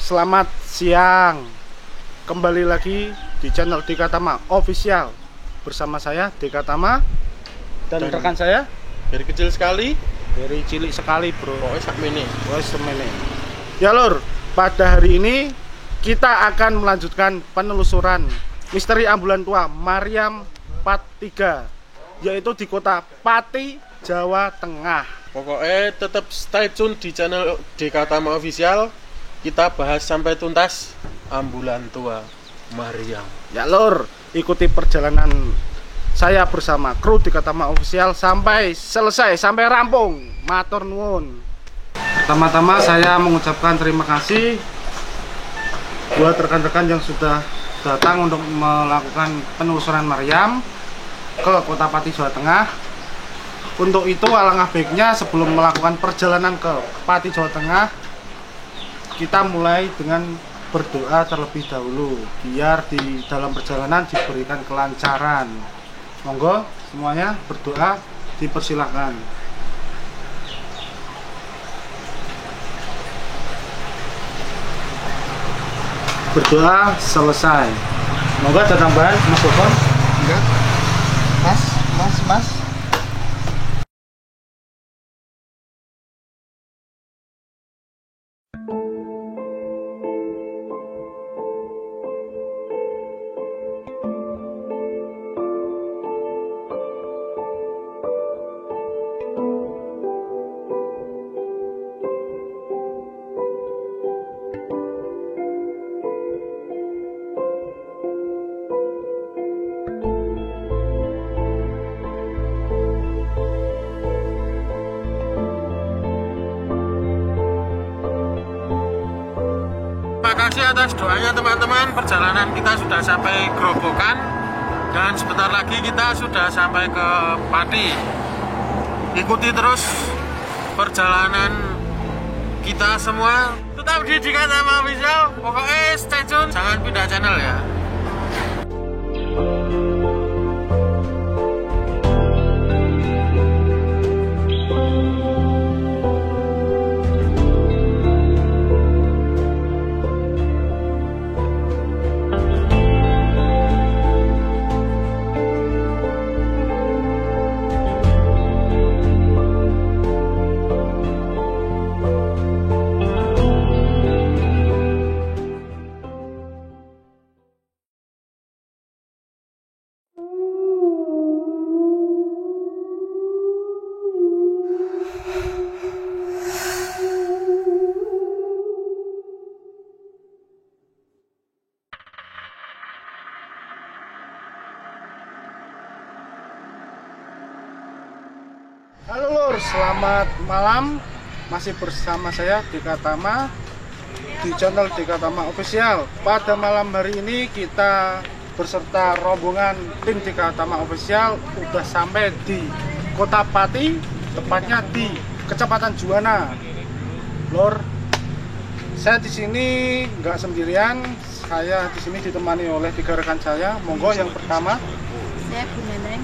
selamat siang. Kembali lagi di channel Dika Tama Official. Bersama saya Dika Tama dan rekan saya dari kecil sekali, dari cilik sekali, bro. pokoknya sakmene. Ya lur, pada hari ini kita akan melanjutkan penelusuran misteri ambulan tua Maryam Part 3, yaitu di kota Pati, Jawa Tengah. Pokoknya tetap stay tune di channel Dika Tama Official. Kita bahas sampai tuntas ambulan tua Maryam. Ya lur, ikuti perjalanan saya bersama kru Dika Tama Official sampai selesai, sampai rampung. Matur nuwun. Pertama-tama saya mengucapkan terima kasih buat rekan-rekan yang sudah datang untuk melakukan penelusuran Maryam ke kota Pati, Jawa Tengah. Untuk itu alangkah baiknya sebelum melakukan perjalanan ke Pati, Jawa Tengah, kita mulai dengan berdoa terlebih dahulu biar di dalam perjalanan diberikan kelancaran. Monggo semuanya berdoa, dipersilahkan. Berdoa selesai. Monggo ada tambahan, Mas Bokon? Enggak. Mas. Terima kasih atas doanya teman-teman. Perjalanan kita sudah sampai Grobogan dan sebentar lagi kita sudah sampai ke Pati. Ikuti terus perjalanan kita semua. Tetap di Dika Tama Official. Pokoknya stay tune, jangan pindah channel ya. Halo lur, selamat malam. Masih bersama saya Dika Tama di channel Dika Tama Official. Pada malam hari ini kita berserta rombongan tim Dika Tama Official udah sampai di kota Pati, tepatnya di Kecamatan Juwana. Lur, saya di sini nggak sendirian. Saya di sini ditemani oleh 3 rekan saya. Monggo yang pertama. Saya Bu Neneng.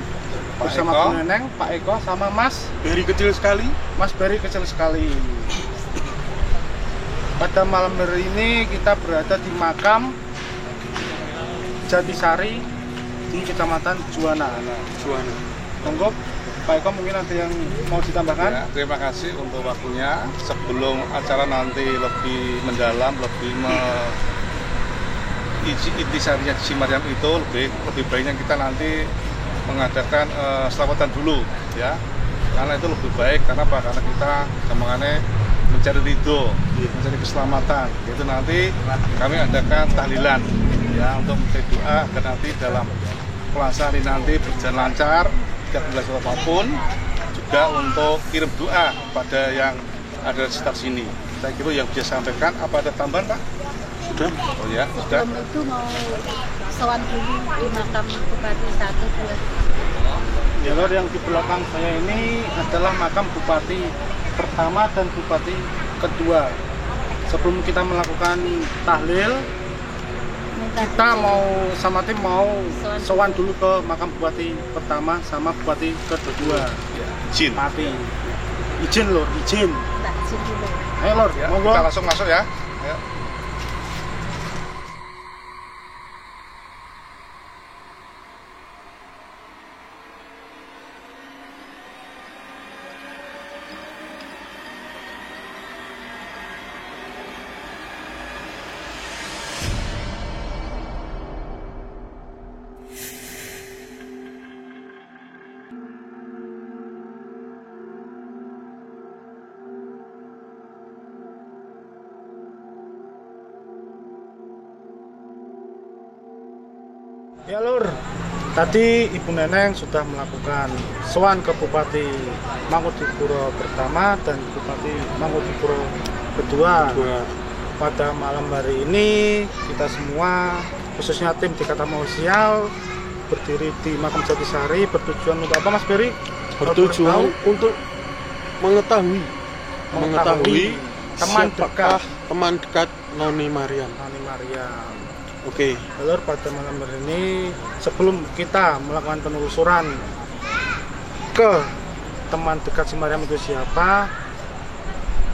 Bersama Bu Neneng, Pak Eko, sama Mas Beri kecil sekali. Mas Beri kecil sekali. Pada malam hari ini kita berada di makam Jatisari di Kecamatan Juwana. Monggo Pak Eko, mungkin ada yang mau ditambahkan? Ya, terima kasih untuk waktunya. Sebelum acara nanti lebih mendalam, lebih intisarinya si Maryam itu lebih baiknya kita nanti mengadakan selamatan dulu ya, karena itu lebih baik. Karena apa? Karena kita gampangane mencari ridho, mencari keselamatan. Itu nanti kami adakan tahlilan ya, untuk mencari doa agar nanti dalam pelaksanaan ini nanti berjalan lancar, tidak terjadi apapun. Juga untuk kirim doa pada yang ada di sekitar sini. Saya kira yang bisa sampaikan. Apa ada tambahan, Pak? Sudah? Oh ya, sudah. Sebelum itu mau sowan dulu di makam Bupati 1, 2. Ya lor, yang di belakang saya ini adalah makam Bupati pertama dan Bupati kedua. Sebelum kita melakukan tahlil, kita mau sama tim mau sowan dulu ke makam Bupati pertama sama Bupati kedua. Izin. Pati. Izin lor, izin. Tak izin dulu. Ayo lor, Ya, monggo. kita langsung masuk ya. Ayo. Ya Lur, tadi Ibu Neneng sudah melakukan sowan ke Bupati Mangkunegoro pertama dan Bupati Mangkunegoro kedua. Pada malam hari ini kita semua, khususnya tim Dikatama Official, berdiri di Makam Jatisari bertujuan untuk apa Mas Beri? Bertujuan untuk mengetahui teman dekat Noni Mariam. Oke. Lalu pada malam hari ini sebelum kita melakukan penelusuran ke teman dekat si Mariam itu siapa,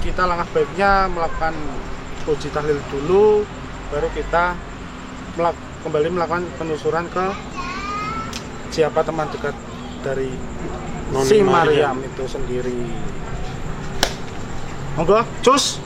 kita langkah baiknya melakukan uji tahlil dulu, baru kita kembali melakukan penelusuran ke siapa teman dekat dari Noni si Mariam Mariam itu sendiri. Monggo, cus.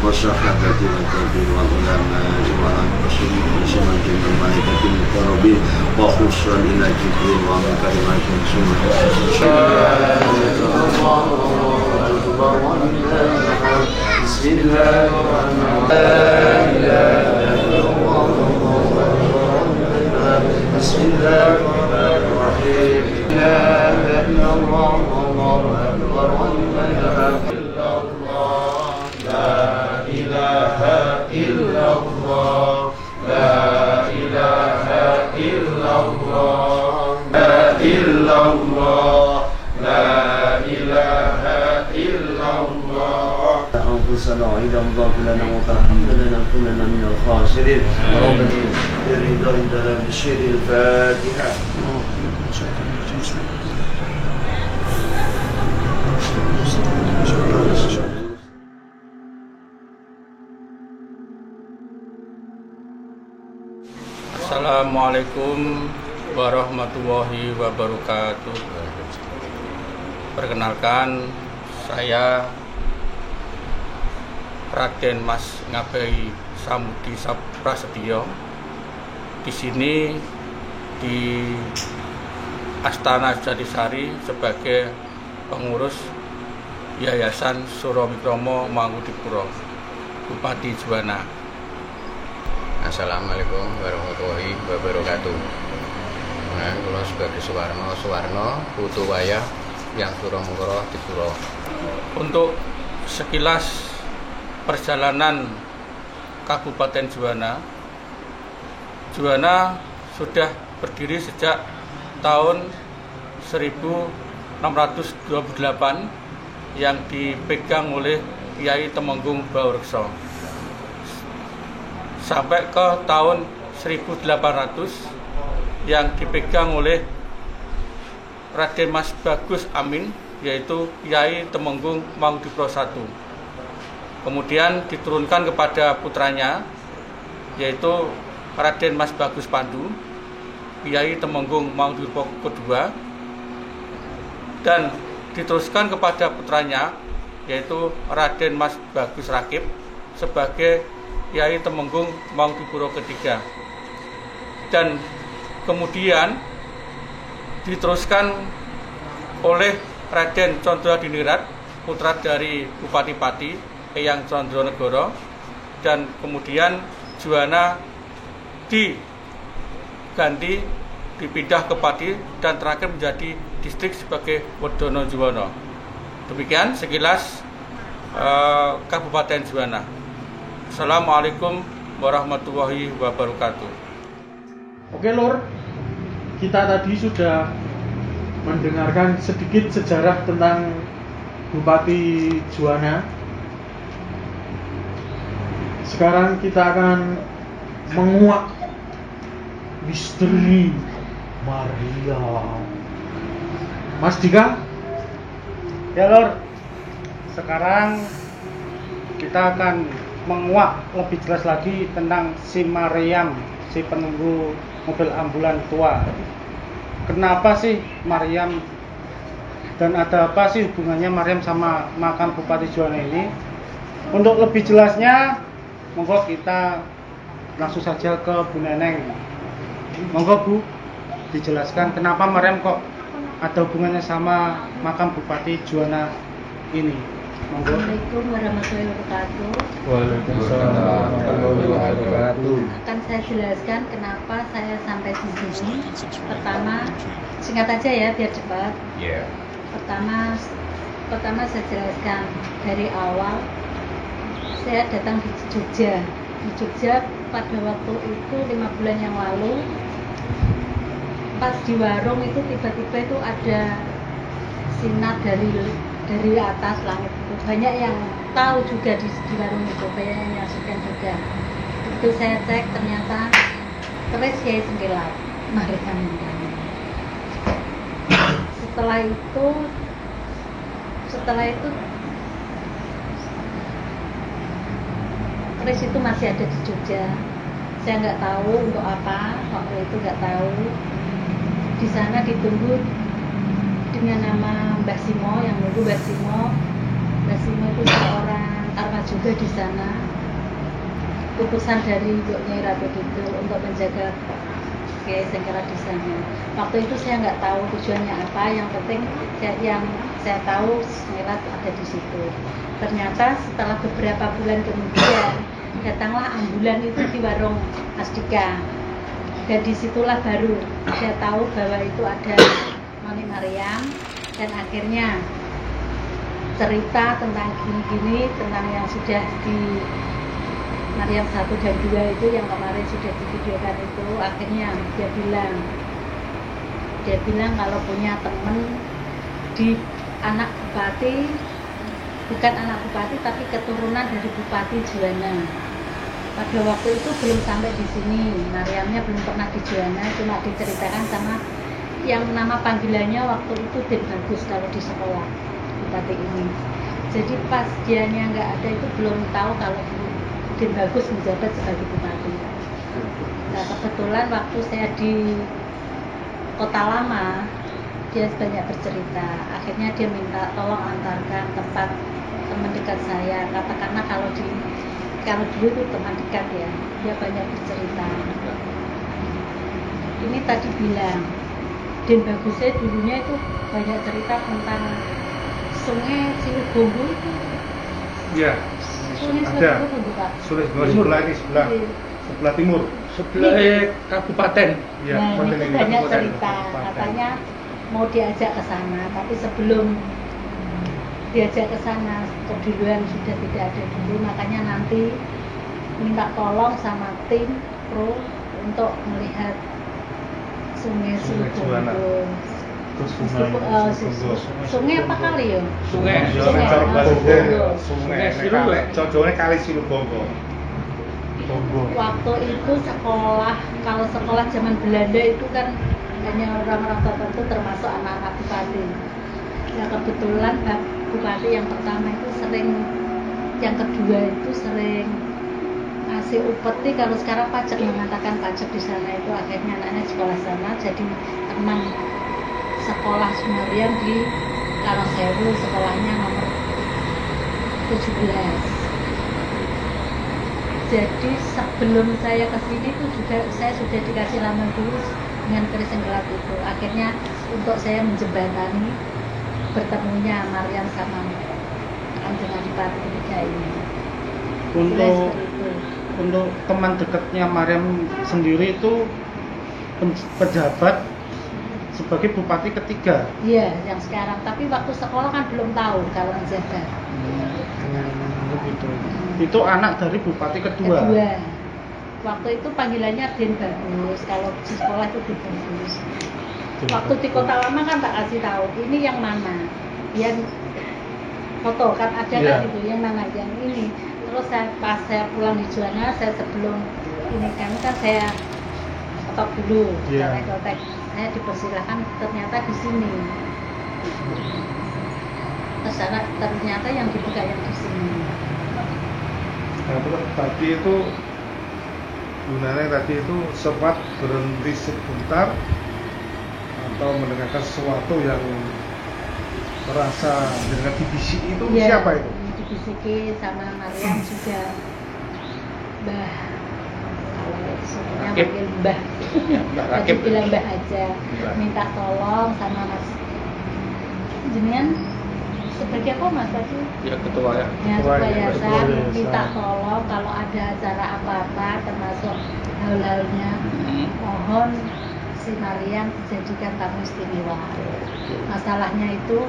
والصحابة والتابعين والعلماء والمسلمين والمسلمات والملائكة المقربين وخصوصا إلى جبريل ومن كلمات بسم الله الرحمن الرحيم بسم الله الرحمن الرحيم لا إله إلا الله والله أكبر ولا إله إلا الله لا إله إلا الله لا إله إلا الله لا إلا الله لا إله إلا الله أنفسنا وإذا انضاف لنا وترحمنا لنكونن من الخاسرين ربنا برضا عندنا بشر الفاتحة Assalamualaikum warahmatullahi wabarakatuh. Perkenalkan, saya Raden Mas Ngabai Samudi Prasetyo. Di sini di Astana Jatisari sebagai pengurus Yayasan Suro Wikromo Mangkudigoro, Bupati Juwana. Assalamualaikum warahmatullahi wabarakatuh. Nah, kula sebagai Suwarno putu wayah yang Suro Mangkudigoro. Untuk sekilas perjalanan Kabupaten Juwana sudah berdiri sejak tahun 1628 yang dipegang oleh Kiai Temenggung Baurekso. Sampai ke tahun 1800 yang dipegang oleh Raden Mas Bagus Amin, yaitu Kiai Temenggung Mangkudigoro I. Kemudian diturunkan kepada putranya, yaitu Raden Mas Bagus Pandu, Kiai Temenggung Mangkudigoro II, dan diteruskan kepada putranya, yaitu Raden Mas Bagus Rakib sebagai Kiai Temenggung Mangkudigoro III, dan kemudian diteruskan oleh Raden Condroadinirat, putra dari Bupati Pati Eyang Condronegoro, dan kemudian Juwana diganti, dipindah ke Pati, dan terakhir menjadi distrik sebagai Wedono Juwana. Demikian sekilas Kabupaten Juwana. Assalamualaikum warahmatullahi wabarakatuh. Oke Lur, kita tadi sudah mendengarkan sedikit sejarah tentang Bupati Juwana. Sekarang kita akan menguak misteri Maria. Mas Dika? Ya Lur, sekarang kita akan menguak lebih jelas lagi tentang si Mariam, si penunggu mobil ambulan tua. Kenapa sih Mariam, dan ada apa sih hubungannya Mariam sama makam Bupati Juwana ini? Untuk lebih jelasnya, monggo kita langsung saja ke Bu Neneng. Monggo Bu, dijelaskan kenapa Mariam kok ada hubungannya sama makam Bupati Juwana ini. Monggo. Assalamualaikum warahmatullahi wabarakatuh. Waalaikumsalam warahmatullahi wabarakatuh. Akan saya jelaskan kenapa saya sampai di sini. Pertama, singkat aja ya biar cepat. Iya. Pertama saya jelaskan dari awal saya datang di Jogja. Di Jogja pada waktu itu 5 bulan yang lalu, pas di warung itu tiba-tiba itu ada sinar dari atas langit itu. Banyak yang tahu juga di warung itu, banyak yang menyaksikan juga. Itu saya cek ternyata keris Kiai Sengkelat Mariam. Setelah itu keris itu masih ada di Jogja. Saya nggak tahu untuk apa, waktu itu nggak tahu. Di sana ditunggu dengan nama Mbah Simo, yang nunggu Mbah Simo. Mbah Simo itu seorang arwah juga di sana. Utusan dari Nyai Ratu Kidul untuk menjaga Kiai Sengkelat di sana. Waktu itu saya nggak tahu tujuannya apa, yang penting yang saya tahu Sengkelat ada di situ. Ternyata setelah beberapa bulan kemudian datanglah ambulan itu di warung Mas Dika. Dan disitulah baru saya tahu bahwa itu ada Noni Mariam, dan akhirnya cerita tentang gini-gini, tentang yang sudah di Mariam 1 dan 2 itu yang kemarin sudah divideokan itu. Akhirnya dia bilang kalau punya temen di anak bupati, bukan anak bupati tapi keturunan dari Bupati Juwana. Pada waktu itu belum sampai di sini, Mariamnya belum pernah di Juwana, cuma diceritakan sama yang nama panggilannya waktu itu Den Bagus kalau di sekolah bupati ini. Jadi pas dianya nggak ada itu belum tahu kalau Den Bagus menjabat sebagai bupati. Nah kebetulan waktu saya di Kota Lama, dia banyak bercerita. Akhirnya dia minta tolong antarkan tempat teman dekat saya. Katakanlah kalau dulu itu teman dekat ya, dia banyak bercerita. Ini tadi bilang Den Bagusnya dulunya itu banyak cerita tentang Sungai Silubombo itu. Iya. Sungai Ada. Silubombo Pak. Sebelah ini, sebelah timur. Sebelah kabupaten. Iya, Nah, konten itu ini banyak kabupaten. cerita. Kabupaten. Katanya mau diajak ke sana, tapi sebelum diajak ke sana keduluan sudah tidak ada dulu, makanya nanti minta tolong sama tim pro untuk melihat Sungai Juwana. Silubombo. Sungai apa kali ya? Sungai. Sungai Cocoknya kali Silubombo. Waktu itu kalau sekolah zaman Belanda itu kan hanya orang-orang tertentu termasuk anak-anak bupati. Ya kebetulan bupati yang pertama itu yang kedua itu sering ngasih upeti. Kalau sekarang pajak mengatakan pajak di sana itu, akhirnya anaknya sekolah sana jadi teman sekolah Mariam di Karangsewu, sekolahnya nomor 17. Jadi sebelum saya kesini tuh juga saya sudah dikasih laman dulu dengan keris Sengkelat itu. Akhirnya untuk saya menjembatani bertemunya Mariam sama Kanjeng Adipati III ini. Untuk teman dekatnya Mariam sendiri itu pejabat sebagai bupati ketiga. Iya, yang sekarang. Tapi waktu sekolah kan belum tahu kalau menjabat. Begitu. Itu anak dari bupati kedua. Waktu itu panggilannya Den Bagus. Kalau di sekolah itu Den Bagus. Waktu di Kota Lama kan tak kasih tahu ini yang mana, yang foto kan ada kan itu yang mana yang ini. terus pas saya pulang di Juwana, saya sebelum ini kan saya stop dulu, Iya. saya dipersilahkan ternyata di sini. Ternyata yang dibuka yang di sini. Nah, terus tadi itu gunanya tadi itu sempat berhenti sebentar atau mendengarkan sesuatu yang merasa dengan dibisiki itu Iya, siapa itu? dibisiki sama Mariam juga. Mbah, kalau sebenarnya Rakib. panggil Mbah. Mbah Tadi Rakib. bilang Mbah aja. Mbah. Minta tolong sama Mas. Jenengan sebagai apa Mas tadi? Ya ketua ya. Ya, Ketua yayasan yayasan. minta tolong kalau ada acara apa-apa termasuk hal-halnya, mohon si Mariam dijadikan tamu istimewa. Masalahnya itu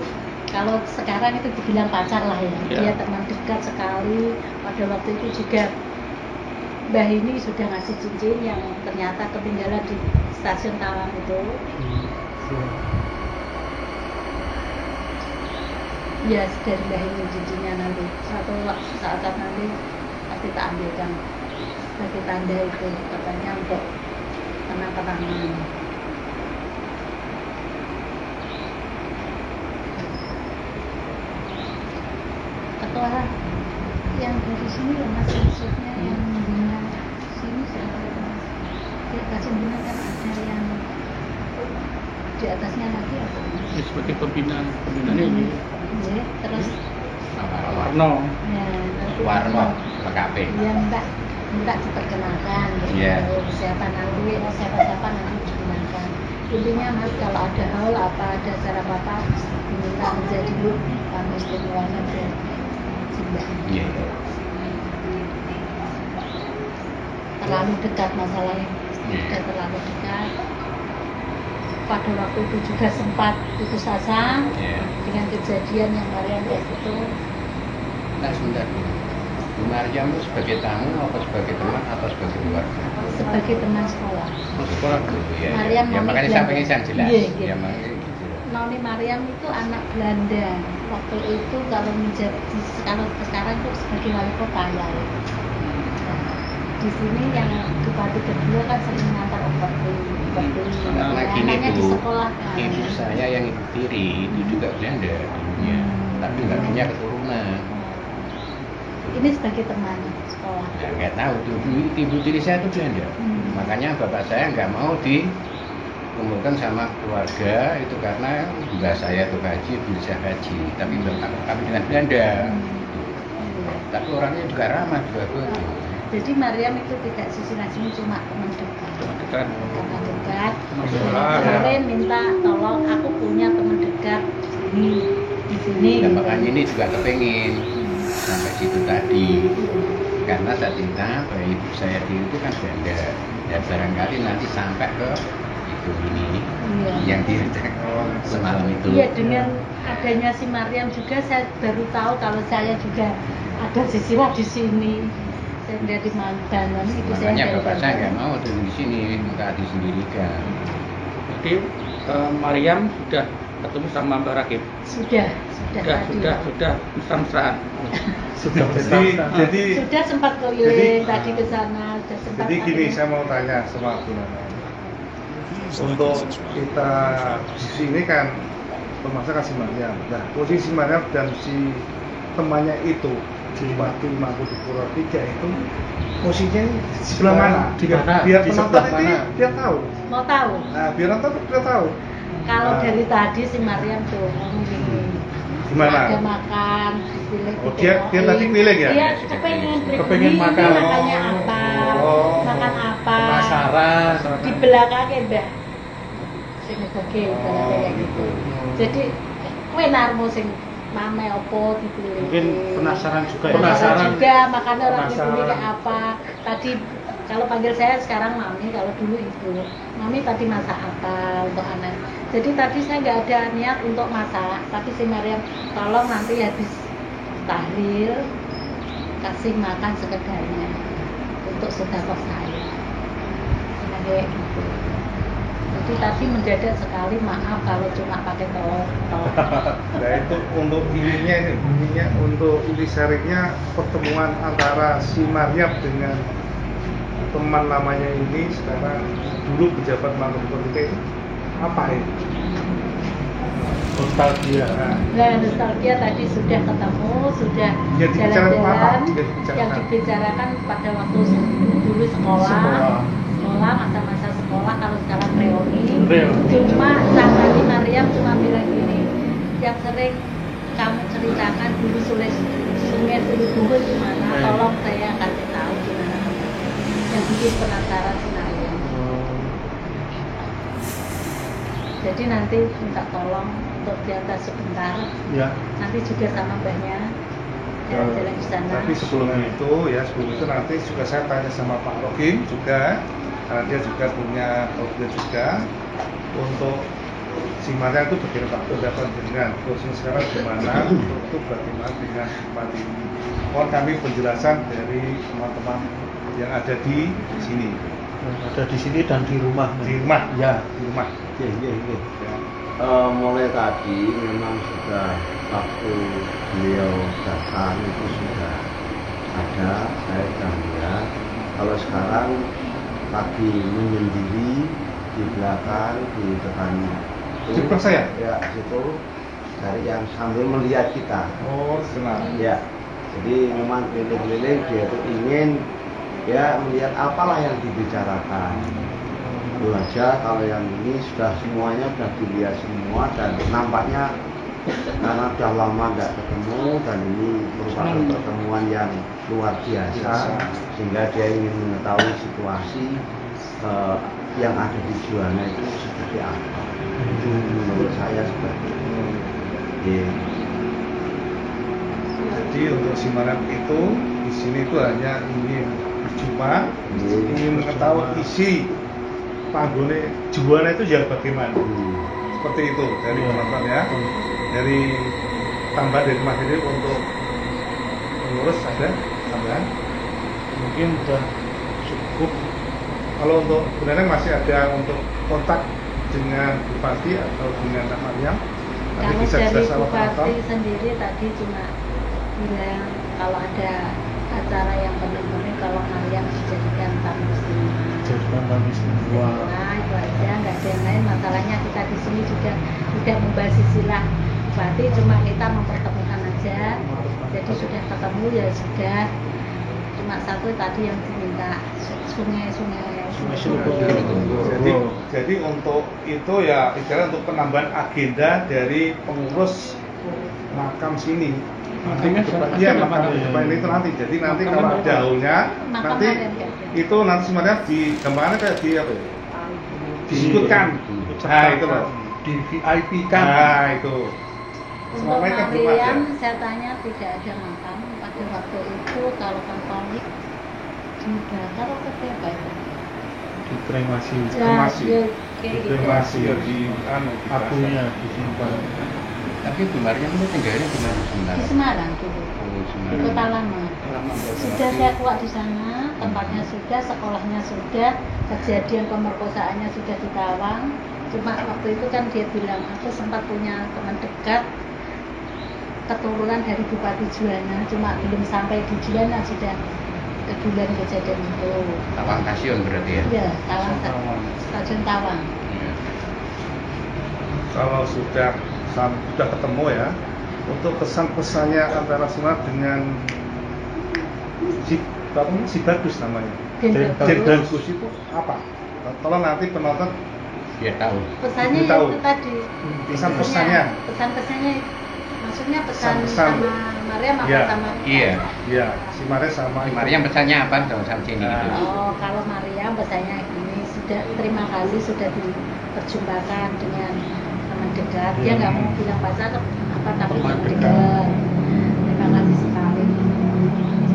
kalau sekarang itu dibilang pacar lah ya, Ya. dia teman dekat sekali. Pada waktu itu juga Mbah ini sudah ngasih cincin yang ternyata ketinggalan di stasiun Tawang itu. Ya, dari Mbah ini cincinnya nanti suatu saat nanti pasti tak ambilkan sebagai tanda itu, katanya untuk kenang-kenangan. Ketua yang dari sini ya Mas, maksudnya yang membina sini siapa ya Mas? Di atas sini kan ada yang di atasnya lagi apa Mas? Ya, sebagai pembinaan ini Ya, terus Warno. ya nanti Warno PKP. ya minta diperkenalkan Iya. siapa nanti dikenalkan. Intinya Mas, kalau ada hal apa, ada acara apa diminta menjadi tamu istimewanya dari Mbak. Iya. Terlalu dekat masalahnya, Iya. sudah terlalu dekat. Pada waktu itu juga sempat putus asa Iya. dengan kejadian yang Mariam itu. Nah, sebentar. Bu Mariam itu sebagai tamu apa sebagai teman atau sebagai keluarga? Sebagai teman sekolah. Sekolah dulu ya. Mariam Ya, Noni makanya Belanda. sampai yang jelas. Iya, gitu. Ya makanya gitu. Noni Mariam itu anak Belanda. Waktu itu kalau menjadi kalau sekarang itu sebagai wali kota ya. Nah, di sini yang bupati kedua kan sering ngantar overbring. Karena gini Anaknya di Bu, sekolah. ibu saya yang ibu tiri itu juga Belanda dulunya, tapi nggak punya keturunan. Ini sebagai teman sekolah. Ya, nggak tahu tuh ibu tiri saya itu Belanda. Makanya bapak saya nggak mau dikumpulkan sama keluarga itu karena mbak saya tuh haji, ibu saya haji, tapi bapak kami dengan Belanda. Tapi orangnya juga ramah juga bagus. Jadi Mariam itu tidak sisi cuma teman dekat. Teman dekat. Teman dekat. Masalah. Kemarin minta tolong, aku punya teman dekat di sini. Dan gitu. makanya ini juga kepengin sampai situ tadi. Karena saya cinta bahwa ibu saya dulu itu kan Belanda. Dan barangkali nanti sampai ke itu ini Iya. yang diajak semalam itu. Iya, dengan adanya si Mariam juga saya baru tahu kalau saya juga ada sisilah di sini. Saya dari Mandanan itu saya Makanya dari bapak saya Banten. nggak mau dulu di sini, minta disendirikan. Jadi Mariam sudah ketemu sama Mbak Rakib. Sudah tadi. Sudah mesra-mesraan. Jadi Sudah sempat keliling tadi ke sana, sudah sempat. jadi gini, akhirnya- saya mau tanya sama Bu Nana. Untuk kita di sini kan pemirsa kasih Mariam. Nah, posisi Mariam dan si temannya itu di waktu Mampu di Pura 3 itu posisinya di sebelah mana? Di mana? Biar Di penonton sebelah ini mana? dia tahu. Mau tahu? Nah, biar nonton dia tahu. Kalau Nah. dari tadi si Mariam tuh ngomongin Gimana? ada makan, dipilih. Oh, dia tadi keliling ya? Dia kepengen Kepengen makan. makannya apa, Oh. makan apa. Penasaran. Di belakangnya Mbak. Sing oke, kayak gitu. Jadi kowe narmo sing mame opo dipilih. Mungkin penasaran juga ya. Penasaran juga makanya orang itu Penasaran. kayak apa. Tadi kalau panggil saya sekarang mami, kalau dulu ibu. Mami tadi masak apa untuk anak. Jadi tadi saya nggak ada niat untuk masak, tapi si Mariam tolong nanti habis tahlil kasih makan sekedarnya untuk sedekah saya. Nah, kayak gitu. Jadi Jadi tadi mendadak sekali, maaf kalau cuma pakai telur. Nah itu untuk ininya untuk intisarinya pertemuan antara si Maryam dengan teman namanya ini sekarang dulu pejabat mantan politik itu apa itu? Nostalgia. Nah, nostalgia tadi sudah ketemu, sudah Ya, dibicarakan apa? jalan-jalan. Ya, dibicarakan. Yang dibicarakan pada waktu dulu sekolah, masa-masa sekolah, kalau sekarang reuni. Cuma tadi Maryam cuma bilang gini, yang sering kamu ceritakan dulu sungai Sulubuhur gimana, tolong saya kasih tahu gimana. Yang bikin penasaran si Maryam. Jadi nanti minta tolong untuk diantar sebentar. Ya. Nanti juga sama mbahnya jalan-jalan di sana. Tapi sebelum itu nanti juga saya tanya sama Pak Rohim juga, karena dia juga punya program juga untuk si Maryam itu bagaimana Pak pendapat dengan posisi sekarang gimana untuk bagaimana dengan tempat ini. Mohon kami penjelasan dari teman-teman yang ada di sini. Ada di sini dan di rumah. Di rumah, Ya. di rumah. Iya. Ya. Mulai tadi memang sudah waktu beliau datang itu sudah ada, saya sudah lihat. Kalau sekarang lagi menyendiri di belakang di depan itu, Di belakang saya? Ya, situ dari yang sambil melihat kita. Oh, senang. Ya, jadi memang keliling-keliling dia itu ingin ya melihat apalah yang dibicarakan. Itu aja. Kalau yang ini sudah semuanya sudah dilihat semua dan nampaknya karena sudah lama tidak ketemu dan ini merupakan pertemuan yang luar biasa sehingga dia ingin mengetahui situasi yang ada di Juwana itu seperti apa. Itu menurut saya seperti itu. Yeah. Jadi untuk si Maryam itu di sini itu hanya ingin berjumpa, ingin mengetahui isi panggungnya Juwana itu ya bagaimana. Seperti itu dari teman-teman ya. Dari tambah dari Mas Hedi untuk mengurus ada tambahan. Mungkin sudah cukup. Kalau untuk sebenarnya masih ada untuk kontak dengan Bupati atau dengan Pak Maryam. Nanti Kalau bisa dari jelas sama Bupati teman-teman. sendiri tadi cuma bilang kalau ada acara yang penting-penting kalau Maryam dijadikan tamu istimewa. Jadikan kami semua. Nah itu aja, nggak ada yang lain. Masalahnya kita di sini juga tidak membahas istilah Bupati, cuma kita mempertemukan aja. Jadi sudah ketemu ya sudah. Cuma satu tadi yang diminta sungai Jadi untuk itu ya istilah untuk penambahan agenda dari pengurus makam sini. Iya makam di depan itu nanti. Jadi nanti kalau dahulunya nanti itu nanti sebenarnya digambarkan kayak di apa? Ya? Disebutkan. Nah itu loh. Di VIP kan. Nah itu. Untuk Semuanya kan belum ada. Maryam saya tanya tidak ada makam pada waktu itu. Kalau Katolik dibakar atau apa itu? Dikremasi. Kremasi. Ya, kayak gitu. Kremasi ya di anu Akunya disimpan. Tapi Bu Maryam itu tinggalnya di mana Di sebenarnya? Semarang dulu. Oh, Di Semarang. Kota Lama. Sudah saya kuat di sana, tempatnya sudah, sekolahnya sudah, kejadian pemerkosaannya sudah di Tawang. Cuma waktu itu kan dia bilang aku sempat punya teman dekat keturunan dari Bupati Juwana, cuma belum sampai di Juwana sudah kedulan kejadian itu. Tawang Stasiun berarti ya? Iya, Tawang, Stasiun Tawang. Iya. kalau sudah ketemu ya untuk kesan-pesannya antara Sumat dengan si Bagus namanya. Dan Bagus itu apa? Tolong nanti penonton Biar tahu. pesannya Tahu. itu tadi. Pesan-pesannya. Pesan-pesannya maksudnya pesan Pesan-pesan. sama Maryam apa Iya. sama Iya. Ya, si Maryam sama Si Maryam pesannya apa dong sama sini Nah. gitu? Oh, kalau Maryam pesannya ini sudah terima kasih sudah diperjumpakan dengan teman dekat. Dia nggak mau bilang pacar apa tapi teman dekat. Terima kasih sekali.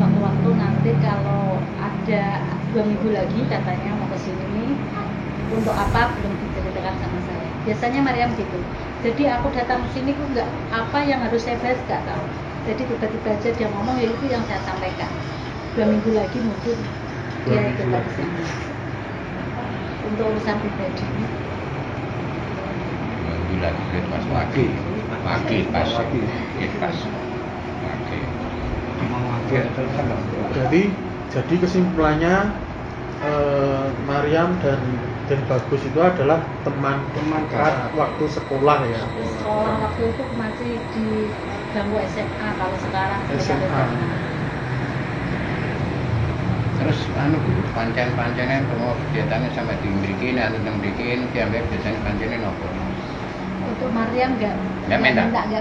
Suatu-waktu nanti kalau ada 2 minggu lagi katanya mau ke sini untuk apa belum diceritakan sama saya. Biasanya Maryam gitu. Jadi aku datang ke sini kok nggak apa yang harus saya bahas nggak tahu. Jadi tiba-tiba aja dia ngomong ya itu yang saya sampaikan. 2 minggu lagi mungkin dia ikut ke sini untuk urusan pribadi. lagi kulit pas lagi pas kulit pas lagi. Jadi kesimpulannya Maryam dan Bagus itu adalah teman saat waktu sekolah ya. Sekolah waktu itu masih di bangku SMA, kalau sekarang SMA. Terus pancen-pancenan semua kegiatannya sampai dimiliki, nanti bikin diambil biasanya pancenan apa? Untuk Maryam nggak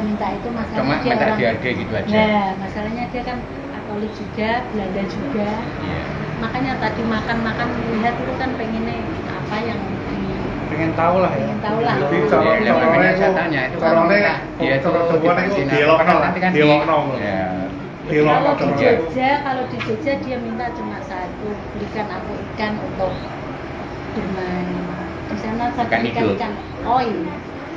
minta itu, masalahnya Cuma dia minta orang diade gitu aja. Nah, masalahnya dia kan Katolik juga, Belanda juga. Iya. Makanya tadi makan lihat itu kan pengennya apa yang Pengen tahu lah ya. pengen tahu lah. Jadi Ya, makanya saya tanya itu kan minta dia itu dipancing apa, nanti kan ya. Kalau di Jogja dia minta cuma satu, belikan aku ikan untuk bermain. Di sana saya Ikan belikan hidup. ikan koi.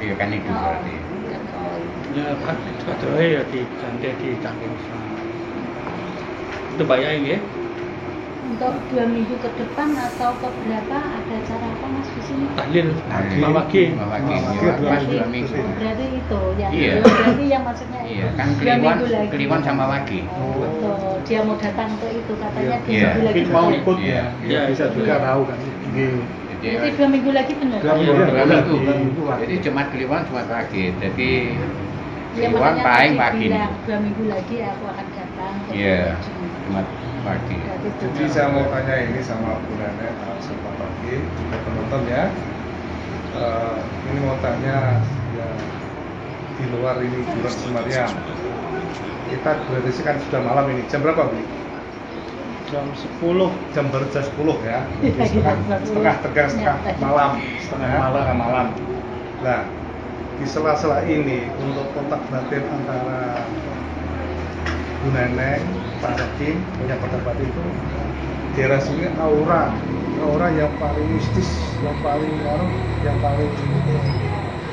Iya kan itu berarti. Ikan koi. Ya kan ada ya di Jande di Cangkir. Itu bayar ya. Untuk 2 minggu ke depan atau ke berapa ada acara apa Mas di sini? Tahlil Tahlil. Mawaki. Mawaki, Berarti, dua minggu. berarti itu yang Iya. berarti yang maksudnya Iya itu. kan 2 minggu lagi. Kliwon sama Wagi. Oh, betul. Dia mau datang ke itu katanya 2 Iya. minggu lagi. Mungkin mau betul. ikut Iya. ya. Iya, Bisa iya. juga tahu kan. Jadi 2 minggu lagi benar. Dua Iya, minggu. dua minggu. Jadi Jumat Kliwon Jumat Wagi. Jadi Ya, Kliwon makanya paling tadi Wagi. bilang 2 minggu lagi aku akan datang ke Iya. Jogja. Jumat Wagi. Berarti Jadi saya mau tanya ini sama Bu Nenek, sama Pak Ki, juga penonton ya. Ini mau tanya ya, di luar ini bulan Maryam. Kita berarti kan sudah malam ini. Jam berapa, Bu? Jam 10. Jam baru jam 10 ya. Iya, Setengah malam, setengah Ya. malam. Nah, di sela-sela ini untuk kontak batin antara Bu Neneng, Pak Hakim, punya pendapat itu daerah sini aura yang paling mistis, yang paling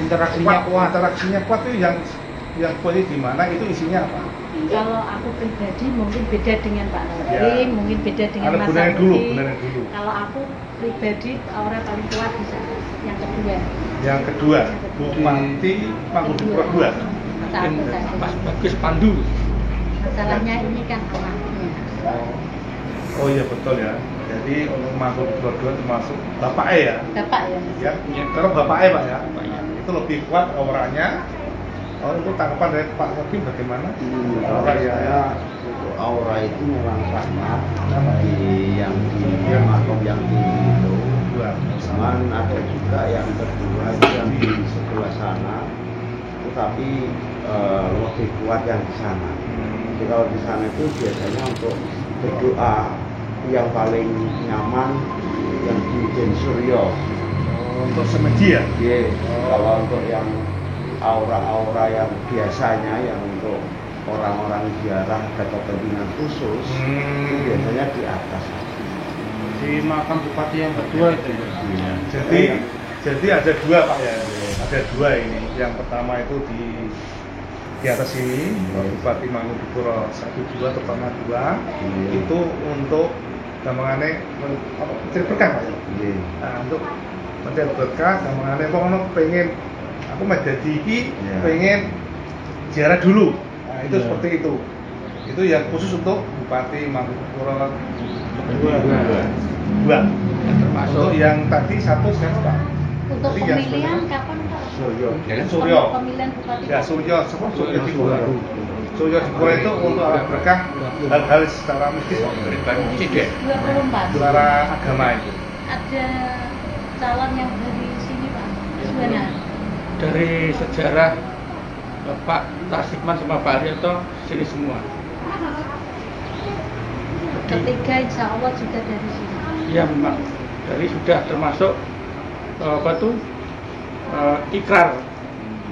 interaksinya kuat itu yang kuatnya di mana, itu isinya apa? Kalau aku pribadi mungkin beda dengan Pak Ya. Hakim, mungkin beda dengan Ada Mas Bu Neneng dulu, Hakim. Bu Neneng dulu. Kalau aku pribadi aura paling kuat di sana. Yang kedua. Yang kedua, Bupati Mangkunegaran 2. Satu saja. Pas Bagus Pandu. Masalahnya ini kan anaknya. Oh iya betul ya. Jadi untuk Mangkunegaran 2 termasuk Bapak ya. Bapak ya. Ya, kalau Bapak Pak ya. Itu lebih kuat auranya. Untuk tanggapan dari Pak Hakim bagaimana? Aura saya untuk aura itu memang sangat di makom yang tinggi itu. Cuman ada juga yang kedua itu yang di sebelah sana, tetapi lebih kuat yang di sana. Jadi kalau di sana itu biasanya untuk berdoa yang paling nyaman yang di Den Suryo. Untuk semedi ya? Iya. Kalau untuk yang aura-aura yang biasanya yang untuk orang-orang ziarah ada kepentingan khusus itu biasanya di atas. Di makam bupati yang kedua itu. Jadi ada dua Pak ya, ada dua ini. Yang pertama itu di atas ini Bupati Mangkunegaran 1, 2 terutama 2 itu untuk gampangannya mencari berkah Pak ya. Nah, untuk mencari berkah gampangannya pokoknya pengen aku mau jadi iki pengen ziarah dulu. Nah, itu seperti itu. Itu yang khusus untuk Bupati Mangkunegaran 2. Untuk yang tadi 1 Pak. Untuk Jadi yang pemilihan sebenarnya- kapan Pak? Suryo. Suryo. Pemilihan bupati. Ya Suryo Cipuro. Suryo Cipuro itu untuk berkah hal-hal secara mistis, 24. secara agama itu. Ada calon yang dari sini Pak. Gimana? Dari sejarah Bapak Tasikman sama Pak Haryoto sini semua. Ketiga insya Allah juga dari sini. Iya memang dari sudah termasuk apa tuh ikrar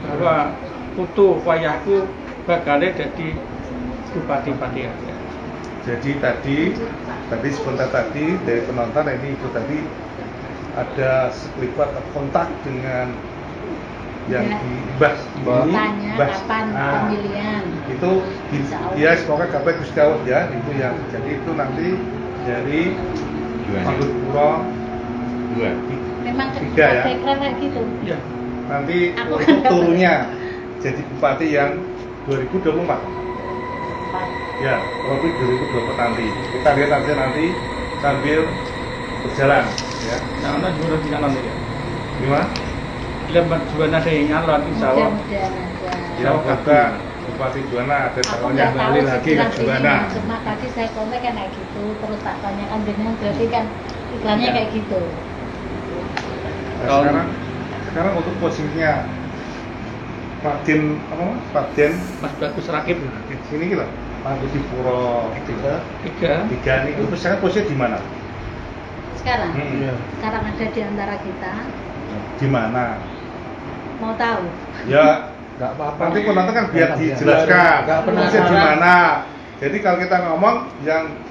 bahwa putu wayahku bakal jadi bupati Pati. Jadi tadi sebentar tadi dari penonton ini itu tadi ada sekelipat kontak dengan yang Ya. di Mbah ini, Tanya Mbah. kapan Ah, pemilihan. itu Insya Allah. dia semoga kapan Gusti Allah ya itu yang jadi itu nanti dari Mangkunegaran 2. Memang Tiga ya? ada ikrar kayak gitu. Iya. nanti Aku untuk turunnya jadi bupati yang 2024. Ya, kurang lebih 2024 nanti. Kita lihat aja nanti sambil berjalan, ya. Nah, juara di nyalon ya. Gimana? Lebat juara dari nyalon insya Allah. Mudah-mudahan aja. Ya, semoga Bupati Juwana ada Aku calonnya nggak tahu kembali lagi ke sejelas ini, Juwana. cuma tadi saya kontak kan kayak gitu, terus tak tanyakan dengan berarti kan iklannya Ya. kayak gitu. Nah, sekarang untuk posisinya Raden apa Mas? Raden Mas Bagus Rakib sini gitu. Pak Budi Puro 3 ini itu misalnya posisinya di mana? Sekarang, Iya. sekarang ada di antara kita, Di mana? mau tahu? Ya, Nggak apa-apa. nanti penonton kan biar dijelaskan. Nggak Posisinya di penasaran. mana? Jadi kalau kita ngomong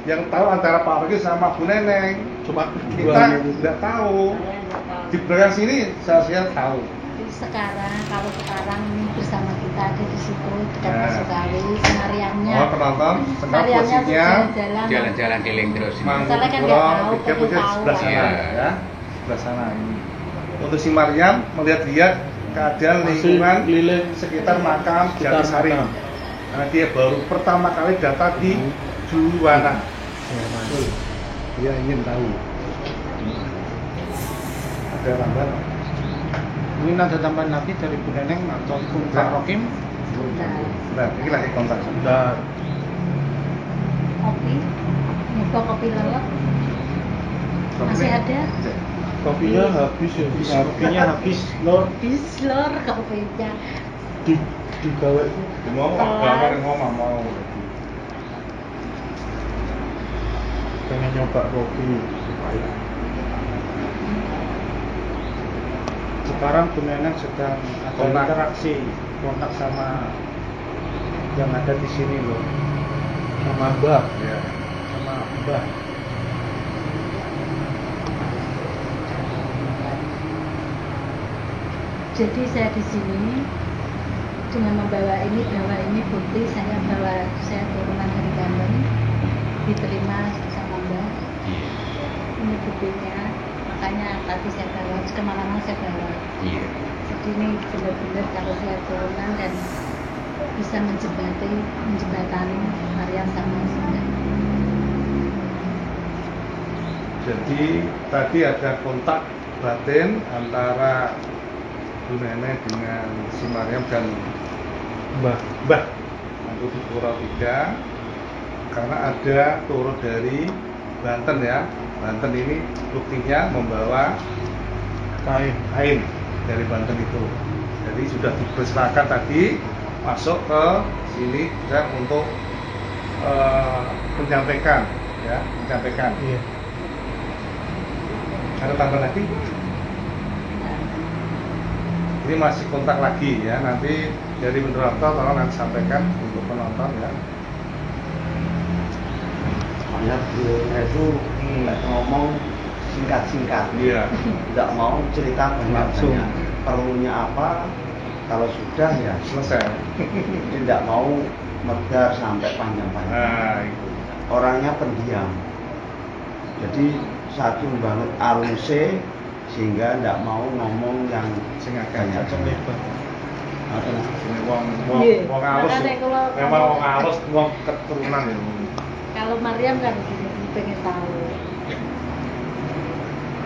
yang tahu antara Pak Regi sama Bu Neneng. Cuma Kita nggak tahu. Saya nggak tahu. Di belakang sini saya tahu. Jadi sekarang, kalau sekarang ini bersama kita ada di situ dekat Nah. masuk kali, Mariamnya. Oh, penonton, sekarang Mariamnya posisinya jalan-jalan. Jalan-jalan keliling terus. Mang Masalah kan Puro nggak tahu, 3 perlu posisinya tahu. sebelah sana, Iya. ya. Sebelah sana ini. Untuk si Mariam melihat-lihat keadaan Masih lingkungan keliling sekitar makam sekitar Jatisari. makam. Karena dia baru pertama kali datang di Juwana. Dia ingin tahu. Ada tambahan? Mungkin ada tambahan lagi dari Bu Neneng atau Pak Rokim? Nah, ini lagi kontak. Sudah. Kopi, nyoba kopi lelak, masih ada? Kopinya habis ya. Kopinya habis. Lor Bislor kopinya. digawe itu. Mau apa mau. Pengen nyoba kopi supaya. Sekarang Bu Neneng sedang ada Kontak. interaksi kontak sama yang ada di sini loh, sama Mbah, Ya. sama Mbah. Jadi saya di sini dengan membawa ini bukti saya turunan dari Bandung, diterima sama Mbak. Ini buktinya, makanya tadi saya bawa, kemana-mana saya bawa. Iya. Jadi ini benar-benar kalau saya turunan dan bisa menjembatani Maryam sama Sunda. Jadi tadi ada kontak batin antara Bu Nenek dengan si Mariam dan Mbah. Mangku di Puro 3 karena ada turun dari Banten ya. Banten ini buktinya membawa kain dari Banten itu. Jadi sudah dipersilakan tadi masuk ke sini dan untuk menyampaikan. Iya. Ada tambah lagi? Ini masih kontak lagi ya, nanti dari Mendorato tolong nanti sampaikan untuk penonton ya. Soalnya beliau itu ngomong singkat-singkat, Iya. tidak mau cerita Langsung. banyak-banyak. Perlunya apa, kalau sudah ya Selesai. tidak mau medar sampai panjang-panjang. Nah, itu. Orangnya pendiam, jadi satu banget aluse sehingga tidak mau ngomong yang Sing agak banyak. Ini wong Iya. halus. Makanya kalau- Memang wong halus, wong keturunan ya. Kalau Maryam kan begini, pengen tahu.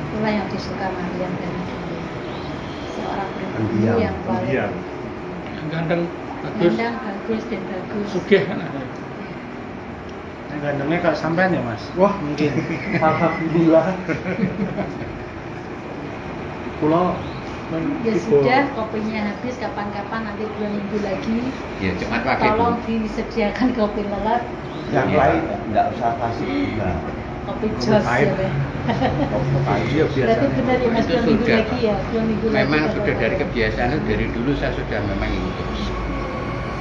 Itulah yang disuka Maryam dari dulu. Seorang Pendiam, pribumi yang paling pendiam. Ganteng, bagus, ganteng, bagus dan bagus. sugih kan ada. Yang gandengnya kayak sampean ya Mas? Wah mungkin. Alhamdulillah. Pulau Ya sudah, kopinya habis kapan-kapan nanti 2 minggu lagi. Ya cepat pakai Bu. Tolong disediakan kopi lelak, Yang Iya. lain tidak usah kasih gula. kopi jos pahit. ya. Be. Iya Berarti benar ya Mas, Itu 2 minggu sudah, lagi ya, 2 minggu lagi. Memang kita sudah dari bawa kebiasaan itu dari dulu saya sudah memang itu terus.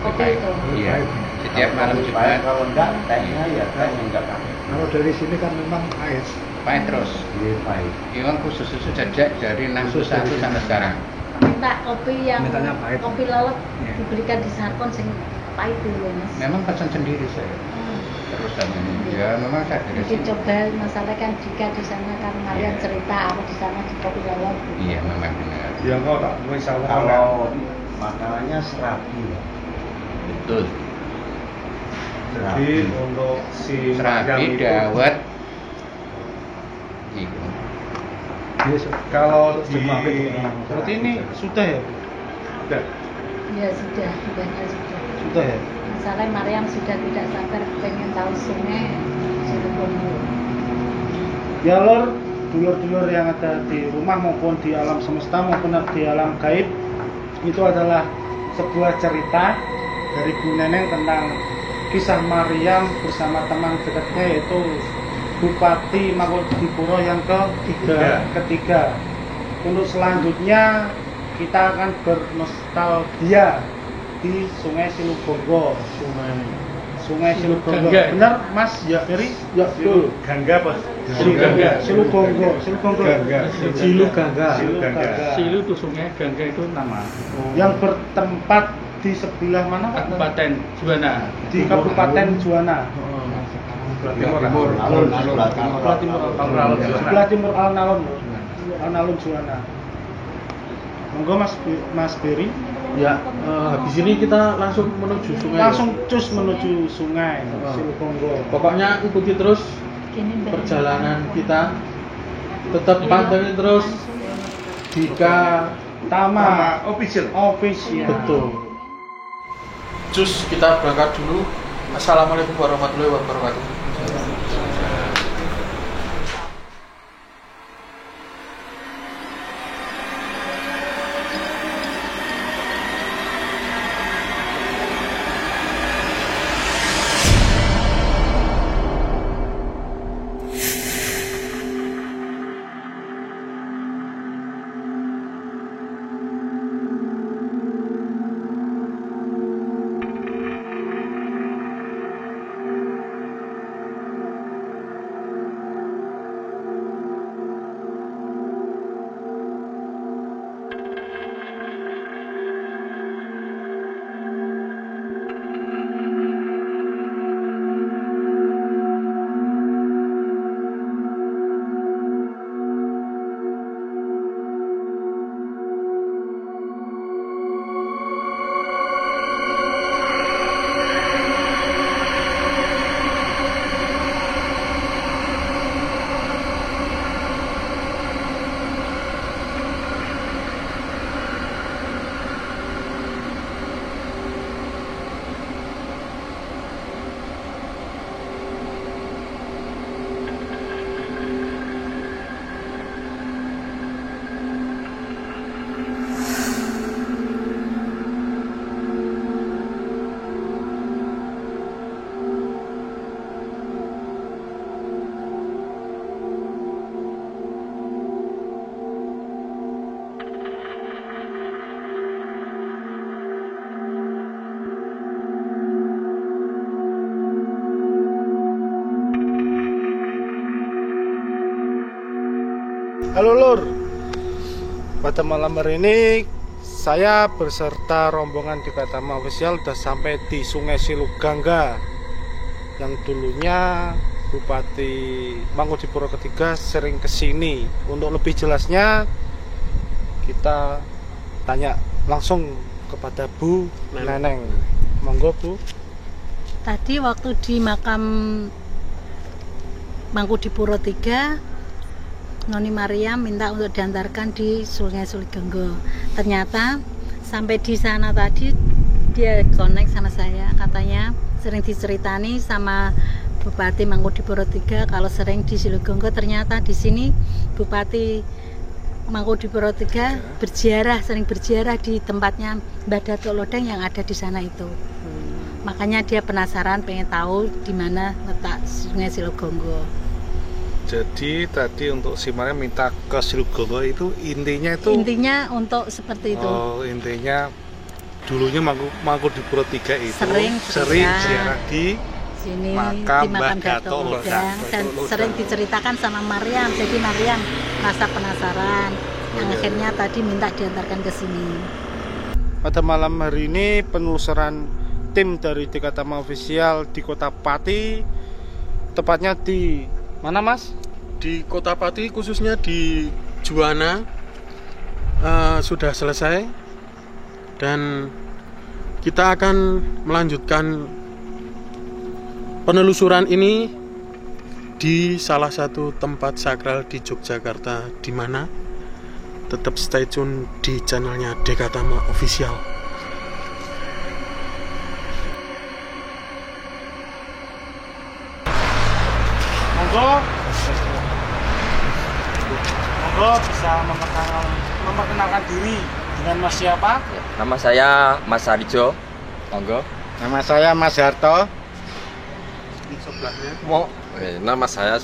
kopi itu. Iya. Setiap malam Kalau Jumat kalau enggak, tehnya ya teh yang enggak pakai. Kalau dari sini kan memang air. pahit terus. Iya, pahit. Memang khusus sejak dari 61 sampai sekarang. Minta kopi yang Mintanya pahit. kopi lelak Iya. diberikan di Sarkon sing pahit dulu Mas. Memang pesan sendiri saya. Hmm. Terus katanya. Ya memang saya dari Mungkin sini. coba masalah kan jika di sana kan Mariam cerita aku di sana di Kopi Lawang. Iya memang benar. Ya kok tak wis Kalau makanannya serabi, Pak. Betul. jadi untuk si Serabi Mariam itu, dawet. Iku. kalau di Berarti ini sudah ya, Bu? sudah Ya sudah, sudah. Sudah ya. Masalah Mariam sudah tidak sabar pengen tahu sungai Silugongo. Ya Lur, dulur-dulur yang ada di rumah maupun di alam semesta maupun di alam gaib, itu adalah sebuah cerita dari Bu Neneng tentang kisah Mariam bersama teman dekatnya yaitu Bupati Mangkunegaran yang ketiga. Untuk selanjutnya kita akan bernostalgia di Sungai Silugongo. Sungai Silugongo. Gangga. Benar, Mas? Ya, Ferry? Ya, betul. Gangga Pak. Silugongo. Silugongo. Gangga. Silu Gangga. Silu itu sungai, Gangga itu nama. Yang bertempat di sebelah mana, Pak? Kabupaten Juwana. Di Kabupaten Juwana. Timur. Sebelah timur Alun-Alun Juwana. Monggo Mas Beri. Ya, habis ini kita langsung menuju sungai. Langsung cus menuju sungai Silugongo. Pokoknya ikuti terus Gini, Mbak. perjalanan kita. Tetap pantengin terus Dika Tama Official. betul. Cus, kita berangkat dulu. Assalamualaikum warahmatullahi wabarakatuh. Halo Lur, pada malam hari ini saya beserta rombongan Dika Tama Official sudah sampai di Sungai Silugangga yang dulunya Bupati Mangkunegaran ketiga sering kesini. Untuk lebih jelasnya kita tanya langsung kepada Bu Neneng. Monggo Bu. Tadi waktu di makam Mangkunegaran 3, Noni Mariam minta untuk diantarkan di Sungai Silugongo. Ternyata sampai di sana tadi dia connect sama saya, katanya sering diceritani sama Bupati Mangkunegaran 3 kalau sering di Silugongo. Ternyata di sini Bupati Mangkunegaran 3 berziarah, sering berziarah di tempatnya Mbah Datuk Lodeng yang ada di sana itu. Makanya dia penasaran, pengen tahu di mana letak Sungai Silugongo. Jadi tadi untuk si Mariam minta ke Silugongo itu intinya Untuk seperti itu. Oh, intinya dulunya Mangkunegaran 3 itu Sering ziarah di sini makam di makam Mbah Datuk Datuk Lodeng, dan Lodeng. sering diceritakan sama Mariam. Jadi Mariam merasa penasaran. Yang akhirnya tadi minta diantarkan ke sini. Pada malam hari ini penelusuran tim dari Dika Tama Official di Kota Pati tepatnya di mana Mas? Di Kota Pati, khususnya di Juwana, sudah selesai dan kita akan melanjutkan penelusuran ini di salah satu tempat sakral di Yogyakarta. Di mana? Tetap stay tune di channelnya Dekatama Official. Monggo bisa memperkenalkan diri dengan Mas siapa? Nama saya Mas Harijo. Monggo. Nama saya Mas Harto. Nama saya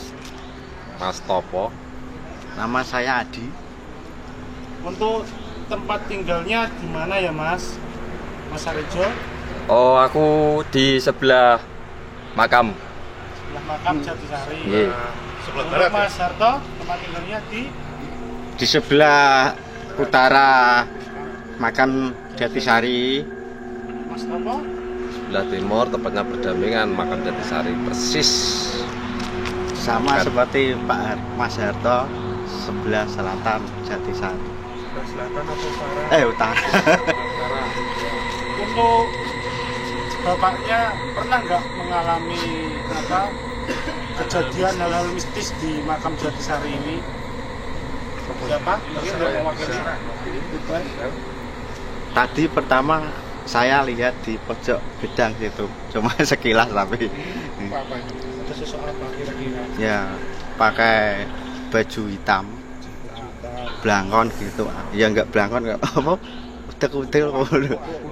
Mas Topo. Nama saya Adi. Untuk tempat tinggalnya di mana ya Mas? Mas Harijo? Oh, aku di sebelah makam. Sebelah makam Jatisari. Iya. Sebelah Untuk barat ya? Mas Harto, tempat tinggalnya Di sebelah utara makam Jatisari. Mas Topo? Sebelah timur, tepatnya berdampingan makam Jatisari persis. Sama seperti Mas Harto, sebelah selatan Jatisari. Sebelah selatan atau Utara. Untuk bapaknya pernah nggak mengalami kejadian hal-hal mistis di makam Jatisari ini? Siapa? Mungkin yang mewakili. Tadi pertama saya lihat di pojok gedang situ, cuma sekilas tapi Ada sesuatu apa kira-kira? ya pakai baju hitam, blangkon gitu. Ya enggak blangkon, enggak apa, utek-utek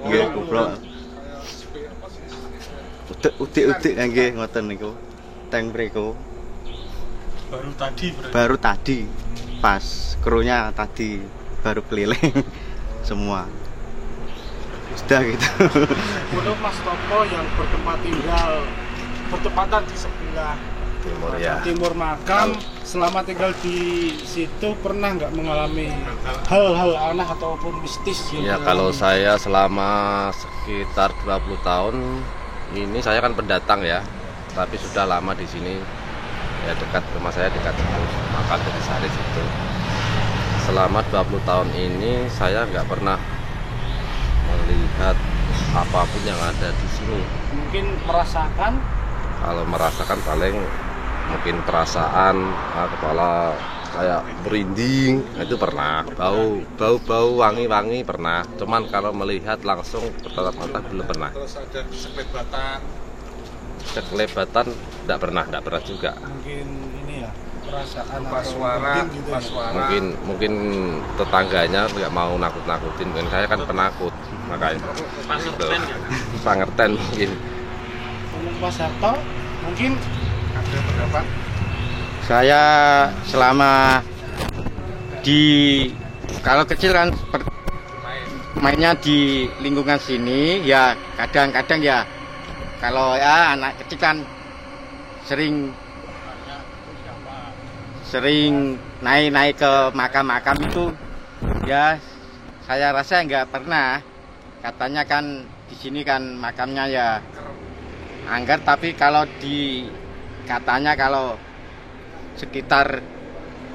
nggih goblok. Utik-utik nggih ngoten niku. Teng mriku. Baru tadi pas krunya tadi baru keliling semua. Sudah gitu. Untuk Mas Topo yang bertempatan di sebelah timur makam, selama tinggal di situ pernah nggak mengalami hal-hal aneh ataupun mistis? Ya, kalau saya selama sekitar 20 tahun ini saya kan pendatang ya, tapi sudah lama di sini. Ya, dekat rumah saya, dekat makam Jatisari situ. Selama 20 tahun ini saya nggak pernah melihat apapun yang ada di sini. Mungkin merasakan? Kalau merasakan paling mungkin perasaan kepala kayak merinding, itu pernah. Bau wangi-wangi pernah. Cuman kalau melihat langsung bertatap mata belum pernah. Terus ada Sekelebatan enggak pernah juga. Mungkin ini ya, perasaan pas suara, gitu pas ya. suara. Mungkin tetangganya nggak mau nakut-nakutin, dan saya kan penakut, makanya pangerten mungkin. Untuk Mas Harto mungkin Ada pendapat? Saya selama kalau kecil kan mainnya di lingkungan sini ya, kadang-kadang ya kalau ya anak kecil kan sering naik ke makam-makam itu ya, saya rasa nggak pernah. Katanya kan di sini kan makamnya ya angker, tapi kalau katanya kalau sekitar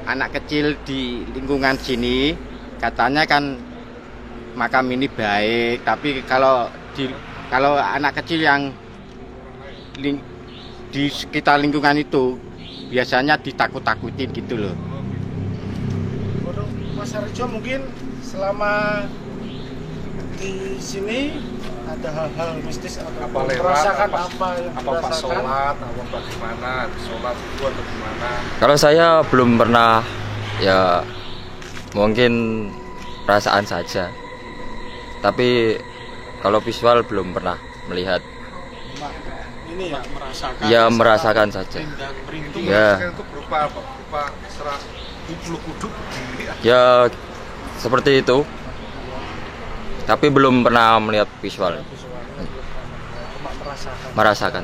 anak kecil di lingkungan sini katanya kan makam ini baik, tapi kalau anak kecil yang di sekitar lingkungan itu biasanya ditakut-takutin gitu loh. untuk Mas Harijo mungkin selama di sini ada hal-hal mistis atau merasakan apa yang apa pas dirasakan? sholat, apa bagaimana, sholat itu atau gimana? Kalau saya belum pernah, ya mungkin perasaan saja. Tapi kalau visual belum pernah melihat. Ini ya merasakan. Ya merasakan saja. Itu Ya. merasakan itu berupa apa? Berupa serah bulu kuduk berdiri. Ya seperti itu. Tapi belum pernah melihat visual. Cuma merasakan. Merasakan.